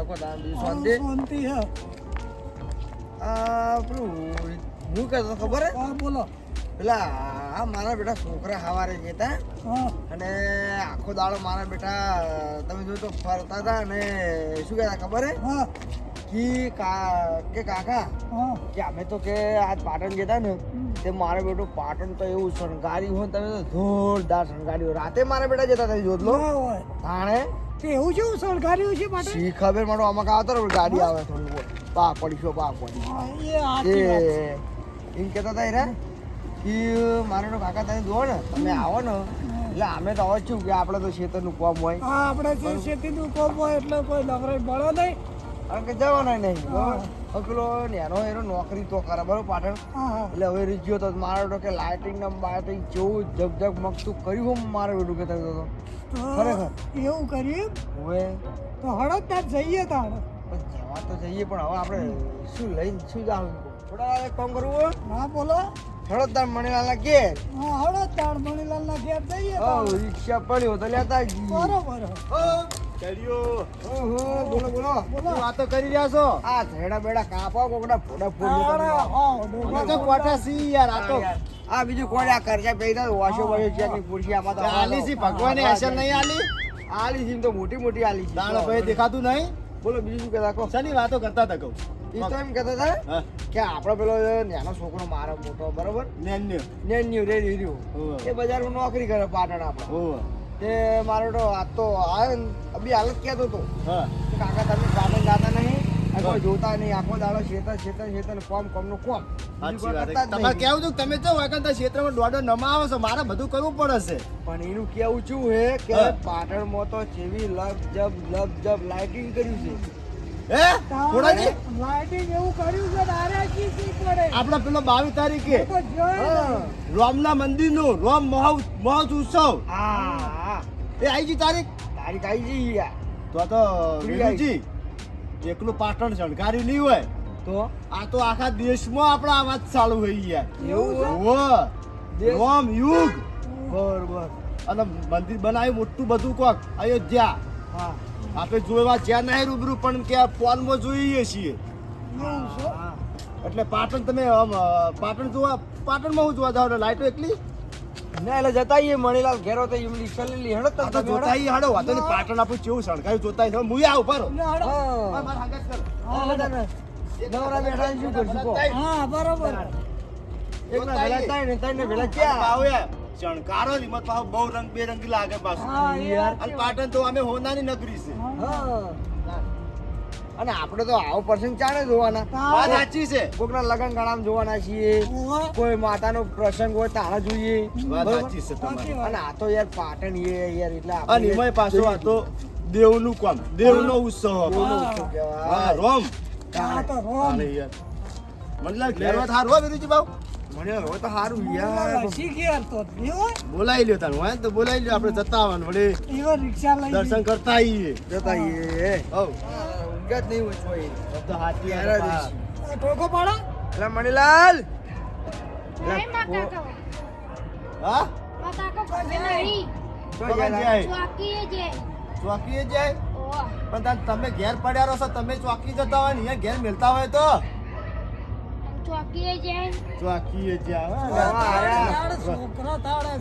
લખો તાર બીજું શાંતિ શાંતિ હે. પેલું હું કહેતો ખબર હે હા બોલો. પેલા આ મારા બેટા છોકરા સવારે જતા હા અને આખો દાડો મારા બેટા તમે જો તો ફરતા હતા અને શું કહેતા ખબર હે હા કે કાકા હા કે અમે તો કે આજ પાટણ જતા ને તે મારો બેટો પાટણ તો એવું શણગાર્યું હોય તમે તો જોરદાર શણગાર્યું રાતે મારા બેટા જતા તમે જોત લો ના હોય તાણે તે એવું શું શણગાર્યું છે માટે? શી ખબર મારો આમાં આવતો ને ગાડી આવે થોડું પા પડી પા પડી હા, એ સાચી વાત છે. એમ કહેતા હતા રે કે મારે તો કાકા તમે જુઓ ને તમે આવો ને એટલે અમે તો હવે શું કે આપણે તો ખેતરનું કામ હોય હા આપણે જે ખેતીનું કામ હોય એટલે કોઈ નવરાઈ મળે નહીં. કારણ કે જવાના નહીં હા. હવે પેલો નેનો એનો નોકરી તો કરે બરોબર પાટણ હા હા એટલે હવે રીજ્યો તો મારો તો કે લાઇટિંગ ને બાઇટિંગ જેવું જગજગ મગતું કર્યું હું મારે બેટું કે તમે તો ખરેખર એવું કરીએ હવે તો હળદ ત્યાં જઈએ તાણ. જવા તો જઈએ પણ હવે આપણે શું લઈને શું જાવ થોડા એક કામ કરવું હોય હા બોલો. હળદદાર મણીલાલના કે હા હળદ તાણ મણીલાલના ઘેર જઈએ ઓ તાણ. રિક્ષા પડ્યો તો લેતા જઈએ બરોબર. ઓહો બોલો બોલો બોલો. વાતો કરી રહ્યા છો આ થેડા બેડા કાપો કોકડા ફોડા અરે, ફોડી હા, ડોબા આ તો કોઠા સી યાર આ તો આ બીજું કોઈ આ કરજા પૈદા વાશો વાશો ચેકની પુરસી આમાં તો આલી સી ભગવાને અસર નહીં આલી આલી જીમ તો મોટી મોટી આલી છે. દાણો ભાઈ દેખાતું નહીં બોલો બીજું શું કહેતા કહો શની વાતો કરતા હતા કહું ઈ તો એમ કહેતા હતા હા કે આપણો પેલો નાનો છોકરો મારો મોટો બરોબર નેન્યો નેન્યુ રે રહ્યું હોવે. એ બજારમાં નોકરી કરે પાટણ આપણે હોવે. તે મારો તો આ તો આવ્યો ને અભી હાલત કહેતો હતો હા કે કાકા તમે પાટણ જાતા નહીં આ કોઈ જોતા નહીં આખો દાડો ખેતર કોમ કોમનું કોમ સાચી વાત કરતા જ તમારે નહીં. કેવું છું તમે જો વાકંતા ક્ષેત્રમાં દોડો નમાવો છો મારે બધું કરવું પડશે પણ એનું કેવું શું હે કે હા. પાટણમાં તો જેવી લબ લાઇટિંગ કર્યું છે હે થોડાજી લાઇટિંગ એવું કર્યું છે ને આરે કી શી પડે. આપણા પેલો 22 તારીખે તો જોઈ હા. ને. રોમના મંદિરનું રોમ મહોત્સવ ઉત્સવ હા એ આવી ગઈ તારીખ તારીખ આવી જઈ યાર તો વિનુજી એકલું પાટણ શણગાર્યું નહીં હોય તો આ તો આખા દેશમાં આપણા આ વાત ચાલુ થઈ યાર એવું છે? હોવે. દેશ- રોમ યુગ બરોબર અને મંદિર બનાવ્યું મોટું બધું કોક અયોધ્યા હા આપણે જોવા જ્યાં નહીં રૂબરૂ પણ કે ફોનમાં જોઈએ છીએ એવું છે. હા. એટલે પાટણ તમે આમ, પાટણમાં હું જોવા જાવ લાઈટો એકલી ના એટલે જતા આવીએ મણીલાલ ઘેરો તો એમ રિક્ષા લઈ લી હેડો આ તો જોતા ઈ હાડો વાતો ને પાટણ આપણું કેવું શણગાયું જોતા ઈ. મુઈ આવ ઉભા રહો. ને હળો. આ મારા હાંગત કરો. નવરા બેઠા ને શું કરશું કહો? હા બરોબર. એક ના ભેળા થાય ને ત્રણ ને ભેળા ક્યાં પાવ એ શણગારો ની મત પાછો બહુ રંગબેરંગી લાગે પાછું હા એ યાર. અને પાટણ તો અમે હોનાની નગરી છે હા. અને આપણે તો આવો પ્રસંગ ચાલે જોવાના વાત સાચી છે કોકના લગન ગાળામાં જોવાના છીએ ઓહો. કોઈ માતાનો પ્રસંગ હોય તારા જોઈએ વાત બરોબર? સાચી છે તમારી અને આ તો યાર પાટણ યાર એટલે અને આપણે એમાંય પાછો આ તો દેવનું કામ દેવનો ઉત્સવ બોલો આપણો. શું કહેવાય? હા રોમ આ તો રોમ. અરે યાર મને લાગે ઘેરવા થાર હો વિરુજી બાવ મને હવે તો સારું યાર શીખી યાર તો નહીં હોય. બોલાવી લ્યો તારું હોય ને તો બોલાવી લ્યો આપણે જતા આવવાનું વળી એવા રિક્ષા લઈ દર્શન કરતા આવીએ જતા આવીએ હવ ઊંઘ જ નહીં હોય કોઈ. તો હાથી યાર જ છે. આ ટોકો પાડો. એટલે મણીલાલ નહીં માતા કહો. હા માતા કહો કોઈ નહીં. તો પગન યાર જાય ચોકીએ જે. ચોકીએ જાય ઓહ. પણ તમે ઘેર પડ્યા રહો છો તમે ચોકી જતા હોય ને અહીંયા ઘેર મિલતા હોય તો ચોકીએ જાય. ચોકીએ જાય તારે છોકરા તારે.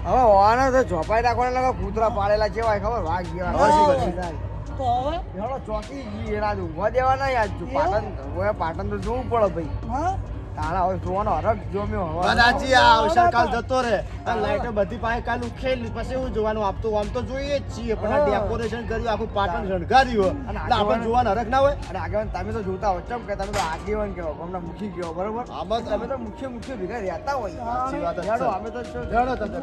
હવે હોવાના તો ઝોપાઈ રાખવાના લાગે કૂતરા પાડેલા કેવાય ખબર વાઘ જેવા હા. તો હવે હેડો ચોકી જઈએ એના ઊંઘવા દેવાના યાર જો પાટણ હવે પાટણ તો જોવું પડે ભાઈ હા તાણા હવે જોવાનો હરખ જોમ્યો હવે કદાચી આ અવસર કાલ જતો રહે આ લાઈટો બધી પાસે કાલ ઉખેલી પછી એવું જોવાનું આપતું આમ તો જોઈએ જ છીએ પણ આ હા. ડેકોરેશન કર્યું આખું પાટણ શણગાર્યું અને એટલે આપણે જોવાનું હરખ ના હોય અને આગળ તમે તો જોતા હો ચમ કે તમે તો આગેવાન કહેવો હમણાં મુખી કહેવો બરોબર આ બસ તમે તો મુખ્ય ભેગા રહેતા હોય સાચી વાત જ હેડો છે. અમે તો શું- જાણો તમે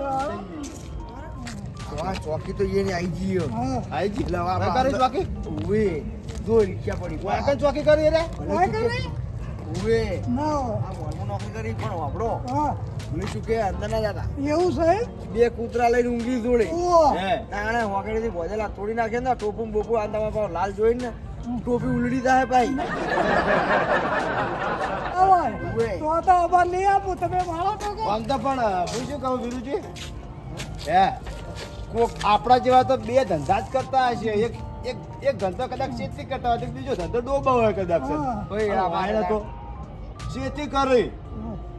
તો આ ચોકી તો એને આવી જઈએ હા આઈ જી એટલે હવે ના કરી ચોકી ઉવે જો રિક્ષા પડી વાંકણ ચોકી કરી રે ના કરે? ઉવે ના આ મોલમાં નોકરી કરી પણ વાપરો હા બોલે શું કે અંદર ના જતા એવું છે બે કૂતરા લઈને ઊંઘી જોડે ઓહ હે તાણે હોકડીથી ભોજેલા તોડી નાખે ને ટોપું બોપું આ તમારા પાસે લાલ જોઈને ને ટોપી ઉલડી જાય ભાઈ આવાય. ઉવે. તો અમાર લઈ આપું તમે મારો ટોકો. આમ તો પણ હું શું કહું વિરુજી હે કોક આપણા જેવા તો બે ધંધા જ કરતા હશે એક એક ધંધો કદાચ ખેતી કરતા હોય તો બીજો ધંધો ડોબા હોય કદાચ છે. હા. કોઈ આ વાયડા તો ખેતી કરી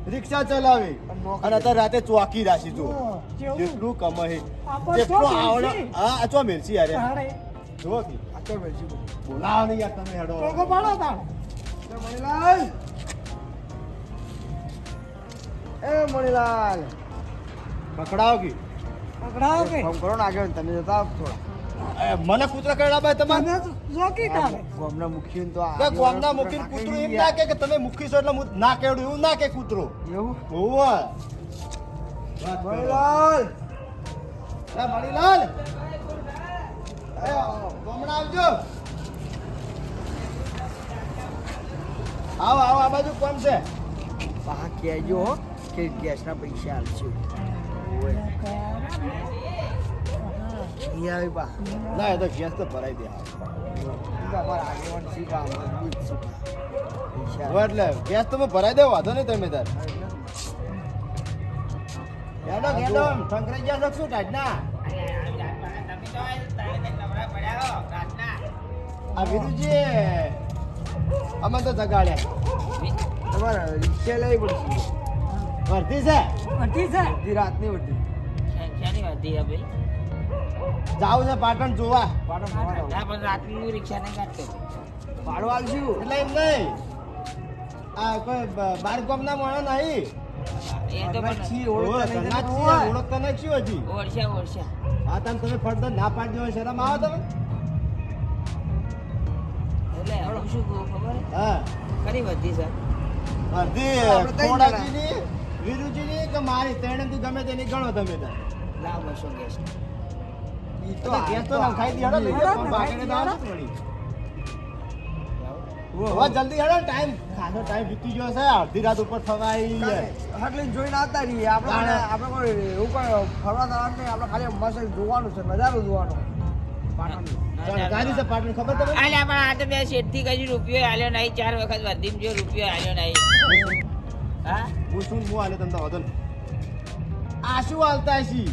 રિક્ષા ચલાવી અને અત્યારે રાતે ચોકી રાખી જો હા, કેવું? જેટલું કમાય આપણે જેટલું ચો આવડે મિલશે. હા ચો મિલશે યાર તારે જો કી આ તો વેચી દો. બોલાવો નહીં યાર તમે હેડો ટોકો પાડો તાણ. એ મણીલાલ એ મણીલાલ પકડાવો કી પકડાવો કે? ફોન કરો ને આગળ તમે જતા આવો થોડા મને કૂતરા કરડા ભાઈ તમારે તમે તો જોકી તારે. ગામના મુખી તો કે ગોમના મુખી કૂતરું એમ ના કે તમે મુખી છો એટલે હું ના કેવડું એવું ના કે કૂતરો એવું ઓવા મણીલાલ એ મણીલાલ એ ગોમડા આવજો આવો આવો આ બાજુ કોણ છે પા કહેજો હો કે ગેસના પૈસા આલશે ઓય અહીંયા આવી પા ના એ તો ગેસ તો ભરાઈ દે અમારા આગેવાન સી પા મજબૂત છે પૈસા હવે એટલે ગેસ તો ભરાઈ દે વાંધો નહીં તમે તાર હેડો હેડો સંકરાઈ ગયા છો શું ટાઈટના આ વિરુજી અમે તો જગાડ્યા તમારે રિક્ષા લઈ પડશે વર્ધી છે વધી છે. અડધી રાતની વધી જાવું છે પાટણ જોવા પાડો ભાડો આલશું એટલે એમ નહીં આ કોઈ બાર ગામના માણસ નહીં છી ઓળખતા ઓળખતા નહીં નહીં છીએ, ઓળખતા નહીં છીએ હજી ઓરછા હા તમે ફરતા ના પાડી દેવા શરમ આવો તમે એટલે હું શું કહું ખબર હા ખરી વધી છે વર્ધી આપણે ત્રણ ખોડાજીની વિરુજીની કે મારી ત્રણેયથી ગમે તેની ગણો તમે તાર લાવ બસો ગેસ ઈ તો ગેસ તો નખાઈ દે હેડો લઈ હેડો, જાઓ, બાકીને તો આવો જ વળી. હવે જલ્દી હેડો ટાઈમ ખાસો ટાઈમ વીતી ગયો છે અડધી રાત ઉપર થવા આવી છે એટલે જોઈને આવતા રહીએ આપણે આપણે કોઈ એવું કોઈ ફરવા જવાનું નહીં આપણે ખાલી મસ્ત જોવાનું છે નજારો જોવાનો પાટણનો. ગાડી છે પાટણ ખબર તમને આલ્યા પણ આ તો બે શેઠથી કઈ રૂપિયો આલ્યો નહીં 4 વખત વર્ધીમ જો રૂપિયો આલ્યો નહીં હા હું શું હું આલે તમને વધન આ શું હાલતા છી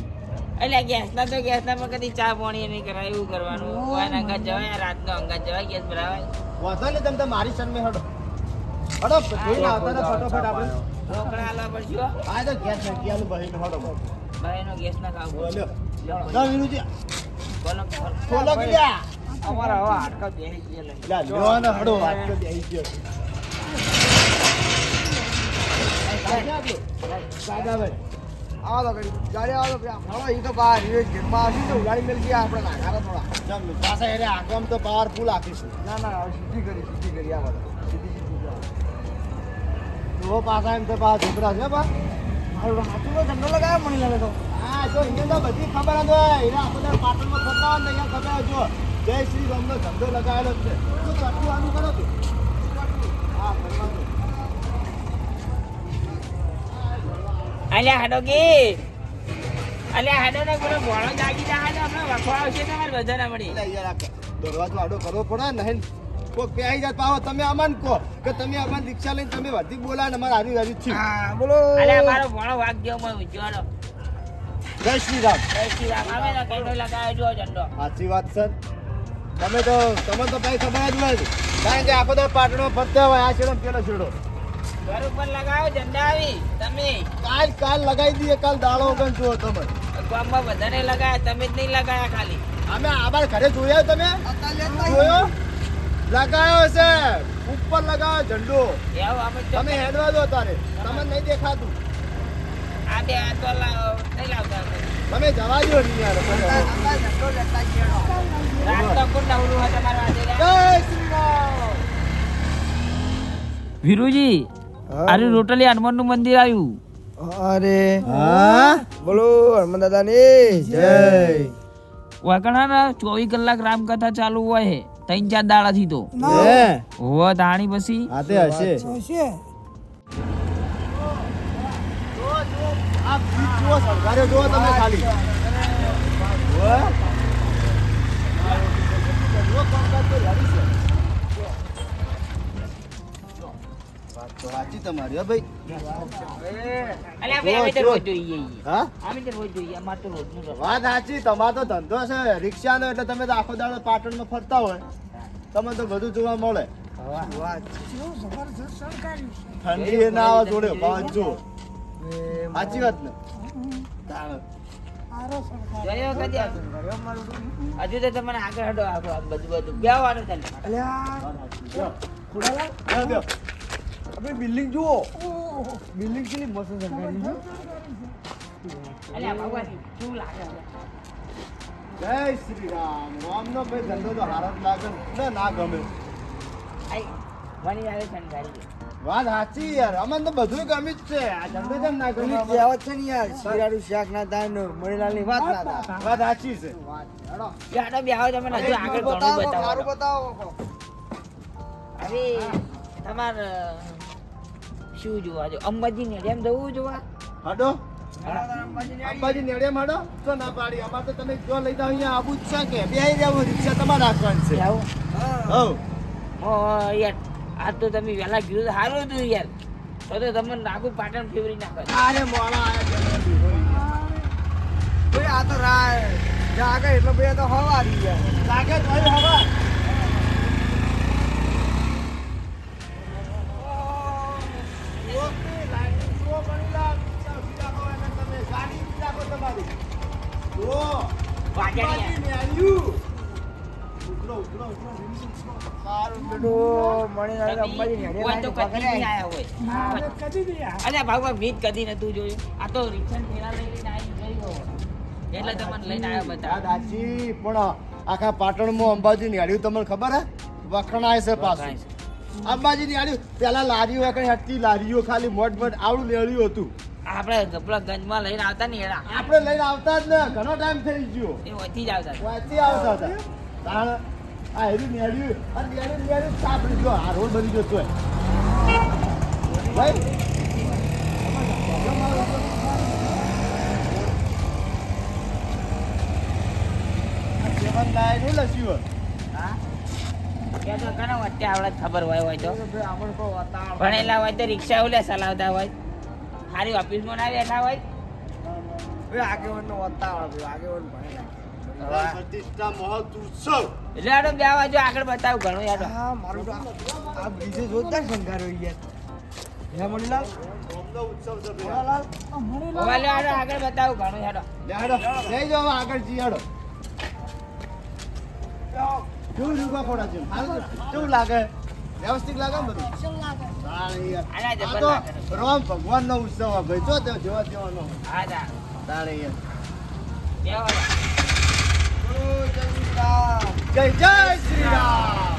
એટલે ગેસના તો ગેસના પણ કદી ચા પાણી નહીં કરાય એવું કરવાનું કોઈ અંગાત જવાય રાતનો અંગાત જવાય ગેસ ભરાવાય વધો ને તમે મારી શરમે હેડો હેડો જોઈને આવતા ને ફટોફટ આપણે રોકડા આલવા પડશે હો. આ તો ગેસ નાખી આલું બહીને હેડો ભાઈનો ગેસ ના ખાવ બોલ્યો ના વિરુજી બોલો ખોલો કે લ્યા અમારા હવે હાડકા બેહી ગયેલા લ્યા લ્યો ને હેડો વાત તો બેહી ગયો સાદાભાઈ આવો તો ગાડી આવો તો ફરવા ઈ તો બહાર રિવેજ ગેટમાં આવશે તો ગાડી મેલ ગયા આપણે નાખા થોડા જમ પાછા એને આગમ તો પાવરફુલ આપીશું ના ના સીધી કરી આ બધું સીધી જાઓ. તો પાછા એમ તો પાછા ઝઘડા છે બા મારું હાથું તો ધંધો લગાવ્યો મણી લાગે તો હા તો એને તો બધી ખબર જ હોય એના આપણે પાટણમાં થતા હોય ને અહીંયા ખબર જો જય શ્રી રામનો ધંધો લગાવેલો જ છે તો ચટલું આનું કરો તું હા કરવાનું અલ્યા હાડો કે અલ્યા હાડો ને પેલો ભોળો જાગી જાય તો આપણે વખવા આવશે તમારે બધા ના મળી એટલે યાર આ દરવાજો આડો કરવો પડે ને નહીં કોઈ પહેરી જાય પાવો તમે અમન કહો કે તમે અમન રિક્ષા લઈને તમે વધી બોલાય ને અમારે હારી હારી છે હા બોલો અલ્યા મારો ભોળો વાગ ગયો મને ઉજ્જવળો જય શ્રી રામ જય શ્રી રામ આવે ને કંડો લગાવ્યો જો ઝંડો સાચી વાત સર તમે તો ભાઈ ખબર જ નથી કારણ કે આખો તો પાટણમાં ફરતા હોય આ છેડો ને પેલો છેડો ઘર ઉપર લગાવ્યો ઝંડા આવી તમે કાલ લગાવી દઈએ કાલ દાડો વગર જુઓ તમે ગામમાં બધાને લગાયા તમે જ નહીં લગાયા ખાલી અમે આબાર ઘરે જોયા તમે જોયો લગાયો છે ઉપર લગાવ્યો ઝંડો એવું અમે તો તમે હેડવા દો તારે તમને નહીં દેખાતું આ બે આ તો નહીં લાવતા અમે. તમે જવા દો નહીં યાર રાત તો કોણ નવરું હોય તમારા વાદે જય શ્રી રામ વિરુજી અરે રોટલી હનુમાનનું મંદિર આવ્યું અરે હા બોલો હનુમાન દાદાની જય વાકણા 24 કલાક રામકથા ચાલુ હોય હે 3-4 દાડાથી તો હોવ તાણી પછી આ તે હશે જોશે. આ બીજ જુઓ સરકારે જુઓ તમે ખાલી જુઓ કામકાજ તો લડી છે વાત તો સાચી તમારી હો ભાઈ. અલ્યા ભાઈ અમે તો રોજ જોઈએ ઈએ. હા અમે તો રોજ જોઈએ અમારે તો રોજનું તો. વાત સાચી. તમારો તો ધંધો છે રિક્ષાનો, એટલે તમે તો આખો દાડો પાટણમાં ફરતા હોય, તમને તો બધું જોવા મળે. વાત કેવું જબરજસ્ત સરકારી છે. ઠંડી એ ના આવે જોડે બાજુ. એ સાચી વાત ને? હમ. તાણ. સારો સરકાર જોયો કદી આ? ઘરે મારું તો. હજુ તો તમને આગળ હટો આખો આ બધું બેવાનું ચાલે. અલ્યા લ્યો, ખુડાલા લ્યો, લ્યો. આપણે બિલ્ડિંગ જુઓ. ઓહો. બિલ્ડિંગ કેટલી મસ્ત સરકારી છે. અલ્યા ભગવાન શું લાગે હવે? જય શ્રી રામ. રામનો ભાઈ ધંધો તો હારો જ લાગે ને ના ગમે. આઈ મની આવે શણગારી. વાત સાચી યાર. અમને તો બધું ગમી જ છે. આ ધંધો કેમ ના ગમે? પેલી કહેવત છે ને યાર, શિયાળું શાક ના થાય ને મણીલાલની વાત ના થાય. વાત સાચી છે. વાત હેડો. બેહાડો બેહાડો તમને હજુ આગળ ઘણું સારું બતાવો. બતાવો. હવે તમારે શું જોવા જો અંબાજી નેડિયામ જવું જોવા? હડો અંબાજી અંબાજી નેડે માડો તો ના પાડી. અમારે તો તમે જો લઈ જાઓ અહીંયા આબુ જ છે કે બેહી રહેવું, રિક્ષા તમારે રાખવાની છે. આવું હવ યાર આજ તો તમે વહેલા કીધું તો સારું હતું યાર. તો તમને નાખું પાટણ ફેવરી નાખો. અરે મોડા આયા જલ્દી. ભાઈ આ તો રાય જાગે એટલે ભાઈ આ તો હવારી યાર. લાગે તો હવે હવા. ઓકે, લાઈન જુઓ ગણીલા. રિક્ષા ઉભી રાખો અને તમે ગાડી ઉભી રાખો તમારી. જુઓ. વાજાની અંબાજી નેડ્યું. ઉતરો, ઉતરો, ઉતરો. મારું બેટું મણીલાલ અંબાજી નેડે હોય તો કદી નહીં પકડ્યા. આયા હોય. ના, કદી નહીં આ. અલ્યા ભાગવા મીત કદી નતું જોયું. આ તો રિક્ષા ફેરા લઈને આવી ગયો એટલે તમને લઈને આવ્યો આ બધા. દાચી પણ આખા પાટણમાં અંબાજી નેડ્યું તમને ખબર હે? વખણાય છે પાછું. અંબાજી નેડ્યું. પેલા લારીઓ એકણી હતી, લારીઓ ખાલી મોટ મોટ આવડું નેડ્યું હતું. આપણે પેલા ગંજમાં લઈને આવતા ને એડા આપણે લઈને આવતા જ ને ઘણો ટાઈમ થઈ ગયો. એ વધી જ આવતા હતા. વાંચી આવતા હતા. તાણ આ હેરી નેડ્યું અને નેડ્યું સાપડી ગયો. આ રોડ બની ગયો તોય. ભાઈ આ સેવન લાય નહીં લસ્યું. હા કે તો ઘણા વચ્ચે આવડે ખબર હોય તો ભાઈ આપણે કોઈ વાતાવરણ ભણેલા હોય તો રિક્ષા ઓલે ચલાવતા હોય સારી ઓફિસમાં ના બેઠા હોય. ભાઈ આગેવાનનો વાતાવરણ ભાઈ આગેવાન ભણેલા. પ્રતિષ્ઠા મહોત્સવ. એટલે આડો બે બાજુ આગળ બતાવું ઘણું યાર. હા મારું તો આ બ્રિજે જોરદાર શણગાર્યો યાર. હે મણીલાલ ઓમનો ઉત્સવ છે ભાઈ. મણીલાલ આ મણીલાલ ઓલે આડો આગળ બતાવું ઘણું યાર. લે હાડો લઈ જાઓ હવે આગળ જી હાડો. કેવું રૂપા ફોડા છે? કેવું લાગે? વ્યવસ્થિત લાગે ને બધું? તાળી યાર. આલા જબર આ તો લાગે. રામ ભગવાનનો ઉત્સવ આ ભાઈ. જો તે જોવા જેવાનો. હા તા તાળી યાર. બેહો. જય શ્રી રામ. જય જય શ્રી રામ.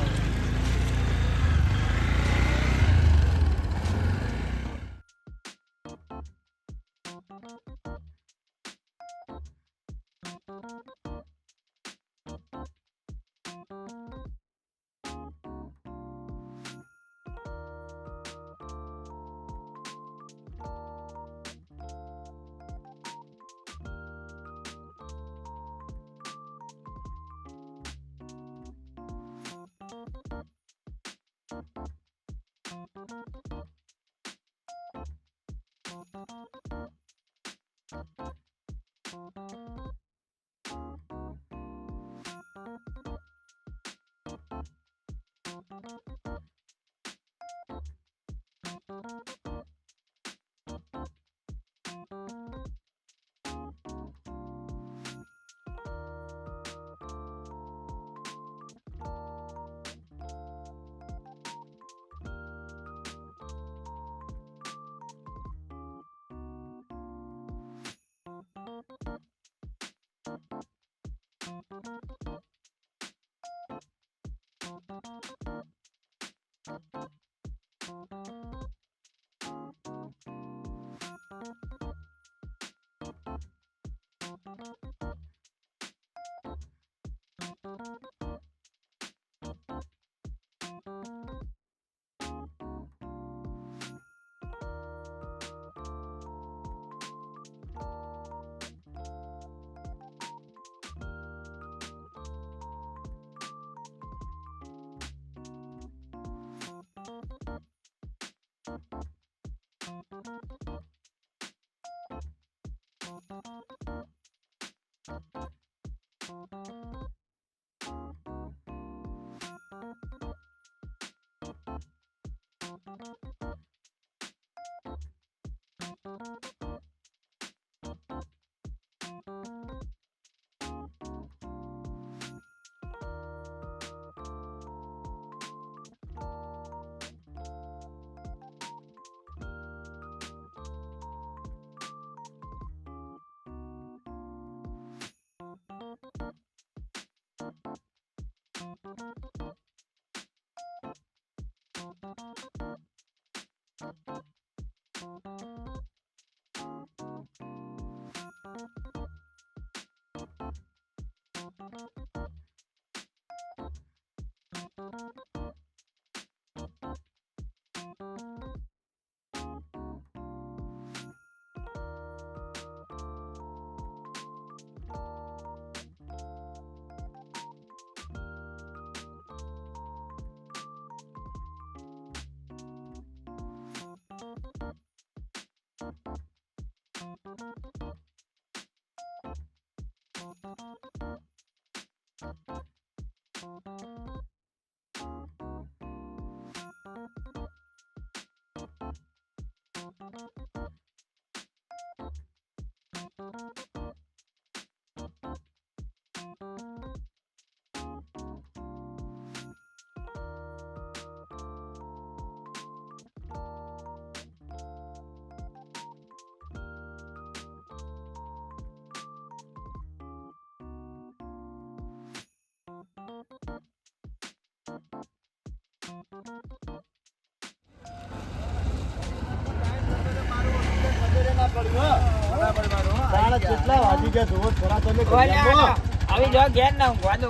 તારા કેટલા વાગી ગયા જુઓ થોડા તમે ઓલે ઘડિયાળમાં. હાડો. હવે જો ઘેર ના ઊંઘવા દો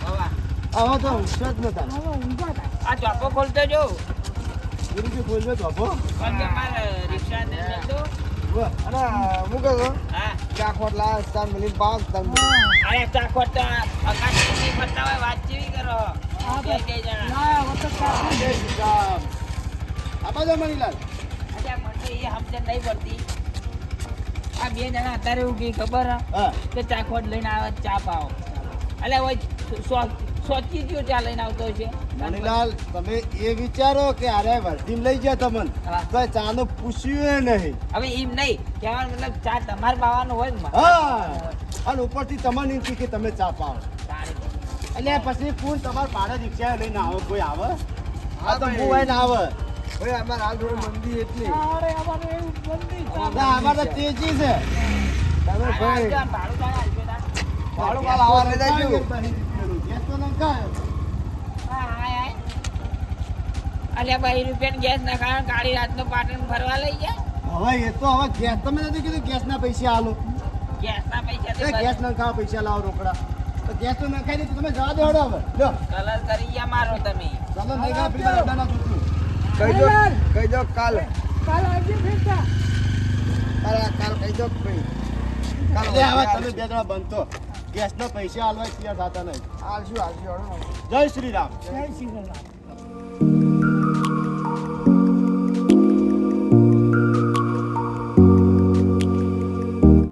બાબા. આવા તો ઊંઘશે જ નતા. હવે ઊંઘા હતા. આ ચોપો ખોલતો જો ગુરુજી બોલજો તો આપો. પણ કે મારે રિક્ષા ને જતો. ઉભા. અને હું કહું છું, હા ચાખોટ લાવ, તાર મિલિન પાક, તાર મિલિન. અરે ચાખોટ તો અકાશી ફરતા હોય વાત જેવી કરો બે બે જણા ના, હવે તો કાપી જય શ્રી રામ. આપા દો મણીલાલ. અચ્છા મને એ સમજણ નહીં પડતી આ બે જણા અત્યારે એવું કે ખબર હે? હા કે ચાખોટ લઈને આવે ચા પાવો એટલે હોય સોચી ગયો ચા લઈને આવતો છે મણીલાલ તમે એ વિચારો કે અરે વર્ધી લઈ ગયા તમને હા. તો ચાનું પૂછ્યું નહીં. હવે એમ નહીં કહેવાનો મતલબ ચા તમારે પાવાનો હોય ને મારે. હા અને ઉપરથી તમને એમ કહે કે તમે ચા પાવો. તારે. એટલે પછી કોણ તમારા પાડે રિક્ષા લઈને આવે કોઈ આવે? આ તો ભાઈ. હું હોય ને આવે. ભાઈ અમારે હાલ થોડી મંદી એટલી. અરે અમારે એવું બંધી ના, આમાં તો તેજી છે. તમે ભાઈ આ ભાડું તારે આપજો તાર. ભાડું કાલ આવા લઈ જાજો. ગેસ તો નંખાયો. હા, હાય, હાય. અલ્યા 2 રૂપિયાની ગેસ ના કારણ કાળી રાતનો પાટણ ફરવા લઈ ગયા હવે એ તો હવે ગેસ તમે નથી કીધું ગેસના પૈસા આલો. ગેસના પૈસા એ ગેસ નંખાવા પૈસા લાવો રોકડા. તો ગેસ તો નંખાઈ દીધું તમે જવા દો હેડો હવે. લ્યો કલર કરી ગયા મારો તમે ચાલો નહીં ગા પેલા અડાના છોકરું. કહી દો કાલ. કાલ આવજે ફેરતા. કાલ કહી દો ભાઈ. કાલ એટલે હવે તમે બે જણા બનતો ગેસના પૈસા આલવા તૈયાર થતા નહીં. આલશું. જય શ્રી રામ. જય શ્રી રામ.